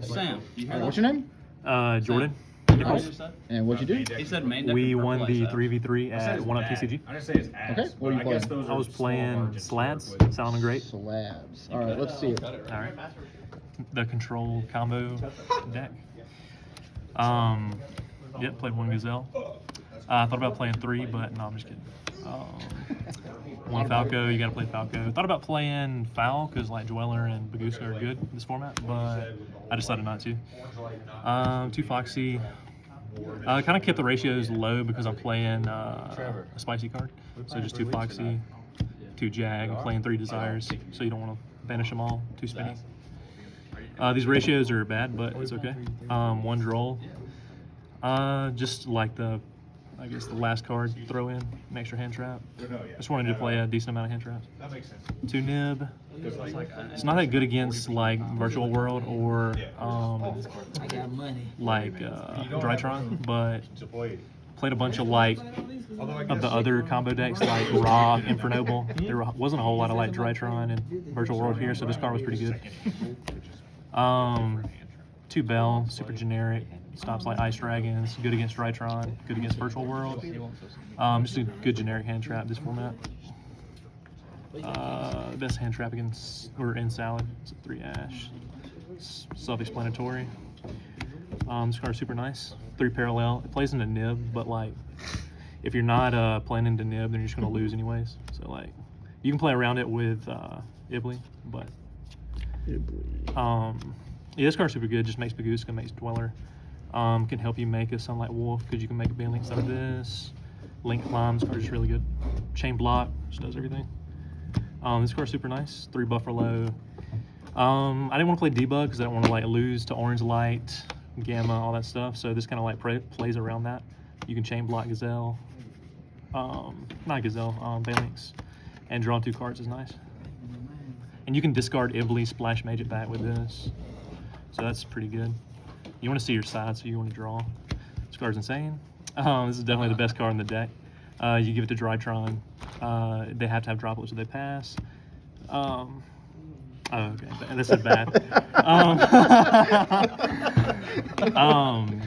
Sam, you hear What's your name? Jordan Nichols. And what'd you do? He said main deck. We won the 3v3 at One Up TCG. I didn't say it's ass. Okay, what are you playing? I was playing Slabs, Salamangreat. Slabs. All right, let's see it. All right. The control combo deck. Yep, played one Gazelle. I thought about playing 3, but no, I'm just kidding. One Falco, you gotta play Falco. Thought about playing Foul, because like Dweller and Baguska are good in this format, but I decided not to. 2 Foxy. Kind of kept the ratios low because I'm playing a spicy card. So just 2 Foxy, 2 Jag, I'm playing 3 Desires, so you don't want to banish them all, 2 spinny. These ratios are bad, but it's okay. 1 Droll. Just like the last card, throw in an extra hand trap. Just wanted to play a decent amount of hand traps. That makes sense. 2 Nib. It's not that good against like Virtual World or like Drytron, but played a bunch of like of the other combo decks like Raw, Infernoble. There wasn't a whole lot of like Drytron and Virtual World here, so this card was pretty good. 2 Bell, super generic. Stops like Ice Dragons, good against Drytron, good against Virtual World. Just a good generic hand trap this format. Best hand trap against in Salad. It's a 3 Ash. Self-explanatory. This card's super nice. 3 Parallel. It plays into Nib, but like if you're not playing into Nib, then you're just gonna lose anyways. So like you can play around it with Ibly, but yeah, this card's super good. Just makes Baguska, makes Dweller. Can help you make a Sunlight Wolf because you can make a Band Links out of this. Link Climbs card is really good. Chain Block just does everything. This card's super nice. 3 Buffalo. I didn't want to play Debug because I don't want to like lose to Orange Light, Gamma, all that stuff. So this kind of like plays around that. You can Chain Block Gazelle. Not Gazelle, Band Links. And draw 2 cards is nice. And you can discard Ibly, Splash Mage it back with this. So that's pretty good. You want to see your side, so you want to draw. This card's insane. This is definitely the best card in the deck. You give it to Drytron. They have to have droplets or they pass. Oh, okay. This is bad.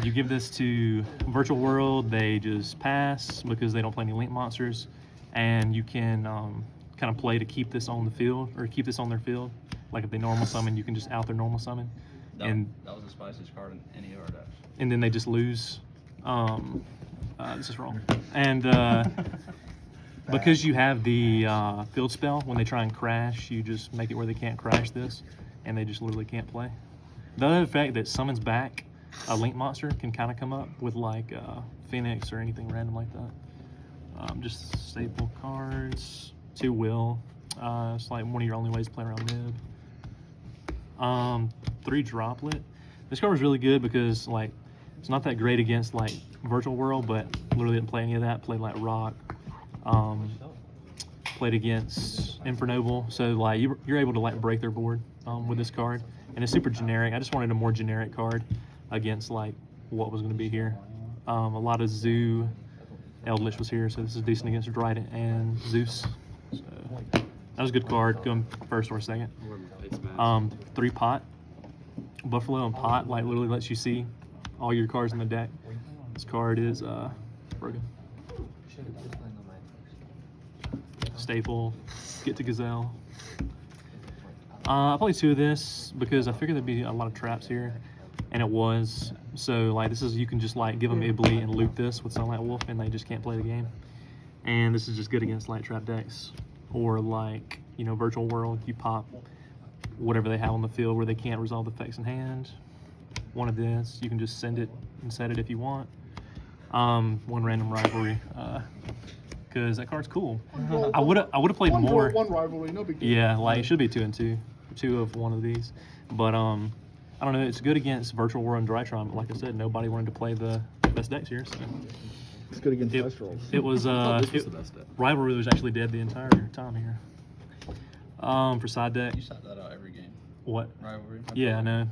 You give this to Virtual World. They just pass because they don't play any Link monsters. And you can kind of play to keep this on the field or keep this on their field. Like if they normal summon, you can just out their normal summon. That was the spiciest card in any of our decks. And then they just lose. This is wrong. And because you have the field spell, when they try and crash, you just make it where they can't crash this, and they just literally can't play. The other effect that summons back a Link monster can kind of come up with like Phoenix or anything random like that. Just staple cards. 2 Will. It's like one of your only ways to play around Nib. 3 Droplet. This card was really good because like it's not that great against like Virtual World, but literally didn't play any of that. Played like Rock. Played against Infernoble, so like you're able to like break their board with this card, and it's super generic. I just wanted a more generic card against like what was going to be here. A lot of Zoo, Eldritch was here, so this is decent against Dryden and Zeus. So that was a good card, going first or second. 3 Pot. Buffalo and Pot like literally lets you see all your cards in the deck. This card is broken. Staple, get to Gazelle. I played 2 of this because I figured there'd be a lot of traps here, and it was. So like this is, you can just like give them Ibly and loop this with Sunlight Wolf, and they just can't play the game. And this is just good against light trap decks, or like Virtual World. You pop whatever they have on the field where they can't resolve the effects in hand. 1 of this, you can just send it and set it if you want. 1 Random Rivalry, because that card's cool. I would have played more. 1 rivalry, no big deal. Yeah, like it should be 2 and 2, 2 of 1 of these. But I don't know. It's good against Virtual World and Drytron, but like I said, nobody wanted to play the best decks here. So it's good against Dice Rolls. It was this was the best deck. Rivalry was actually dead the entire time here. For side deck. You shot that out every game. What? Rivalry. Yeah, I know.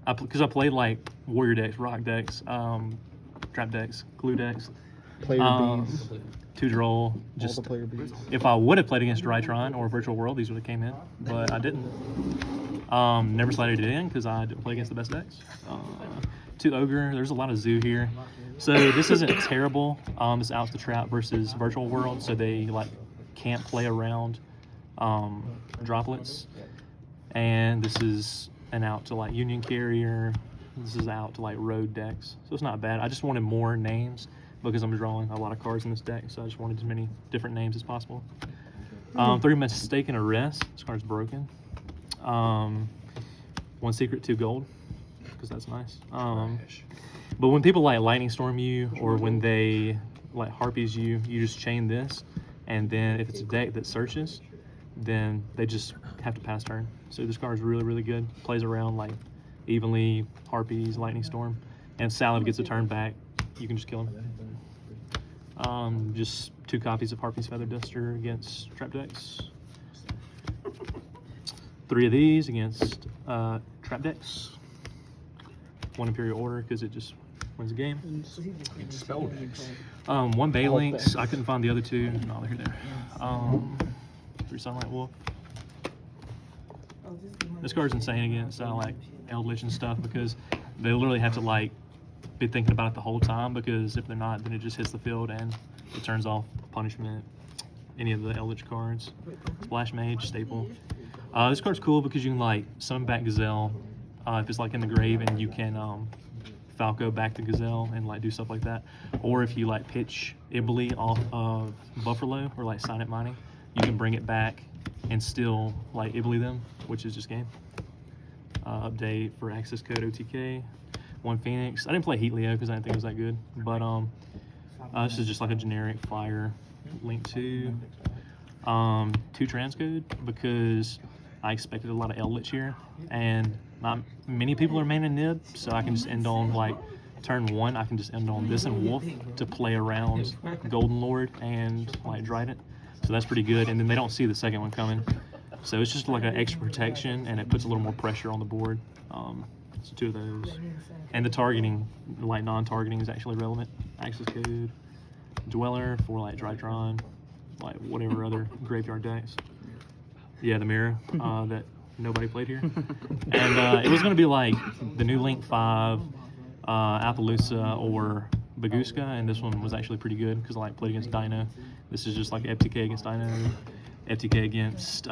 Because I played like Warrior decks, Rock decks, Trap decks, Glue decks. Player bees. 2 Droll. All the player bees. If I would have played against Drytron or Virtual World, these would have came in, but I didn't. Never slided it in because I didn't play against the best decks. 2 Ogre. There's a lot of Zoo here. So this isn't terrible. This is Out the Trap versus Virtual World, so they like can't play around droplets. And this is an out to like Union Carrier. This is out to like Road decks. So it's not bad. I just wanted more names because I'm drawing a lot of cards in this deck, so I just wanted as many different names as possible. 3 Mistake and Arrest. This card's broken. 1 Secret, 2 Gold, because that's nice. But when people like Lightning Storm you, or when they like Harpies you, you just chain this, and then if it's a deck that searches, then they just have to pass turn. So this card is really, really good. Plays around like evenly, Harpies, Lightning Storm, and if Salad gets a turn back, you can just kill him. Just 2 copies of Harpy's Feather Duster against trap decks. 3 of these against trap decks. 1 Imperial Order because it just wins the game. 1 Baylynx. I couldn't find the other 2. No, they're there. 3 Sunlight Wolf. This card's insane against like Eldritch and stuff because they literally have to like be thinking about it the whole time, because if they're not, then it just hits the field and it turns off Punishment, any of the Eldritch cards. Splash Mage, staple. This card's cool because you can like summon back Gazelle if it's like in the grave, and you can Falco back to Gazelle and like do stuff like that. Or if you like pitch Ibly off of Buffalo or like Silent Mining, you can bring it back and still like Ibly them, which is just game. Update for access code OTK. 1 Phoenix. I didn't play Heat Leo because I didn't think it was that good, but this is just like a generic flyer. Link 2. 2 transcode because I expected a lot of Eldritch here, and not many people are maining Nib, so I can just end on like turn 1. I can just end on this and Wolf to play around Golden Lord and like Trident, so that's pretty good. And then they don't see the second one coming, so it's just like an extra protection, and it puts a little more pressure on the board. So 2 of those, and the targeting, like non-targeting, is actually relevant. Access code, Dweller for like Drytron, like whatever other graveyard decks. Yeah, the mirror that nobody played here. And it was going to be like the new Link 5, Appaloosa, or Baguska, and this one was actually pretty good because I like played against Dino. This is just like FTK against Dino, FTK against,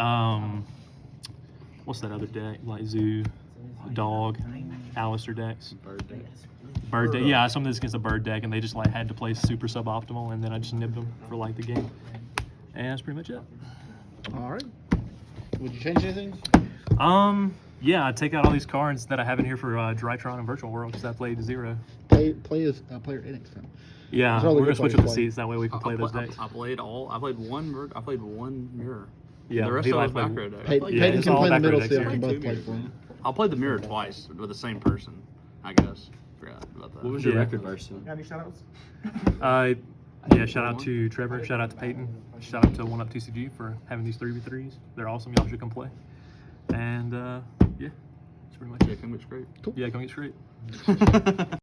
what's that other deck? Like Zoo, Dog, Alistair decks. Bird deck. Yeah, I summoned this against a bird deck, and they just like had to play super suboptimal, and then I just nibbed them for like the game. And that's pretty much it. All right. Would you change anything? Yeah, I'd take out all these cards that I have in here for Drytron and Virtual World because I played 0. Play as player Enix then. Yeah, That's all we're the gonna good switch players up the play. seats, that way we can play those decks. I played one mirror. Yeah, The rest he of it was liked back row deck. Peyton Yeah, it's can all play in the back middle, row so y'all decks can here. both play for him. I played the mirror twice with the same person, I guess. Forgot about that. What was your Yeah. record versus? Any shoutouts? Yeah, shout out to Trevor, shout out to Peyton, shout out to One Up TCG for having these 3v3s. They're awesome, y'all should come play. And yeah, that's pretty much Yeah, it. Kingwitch great. Yeah, come get straight.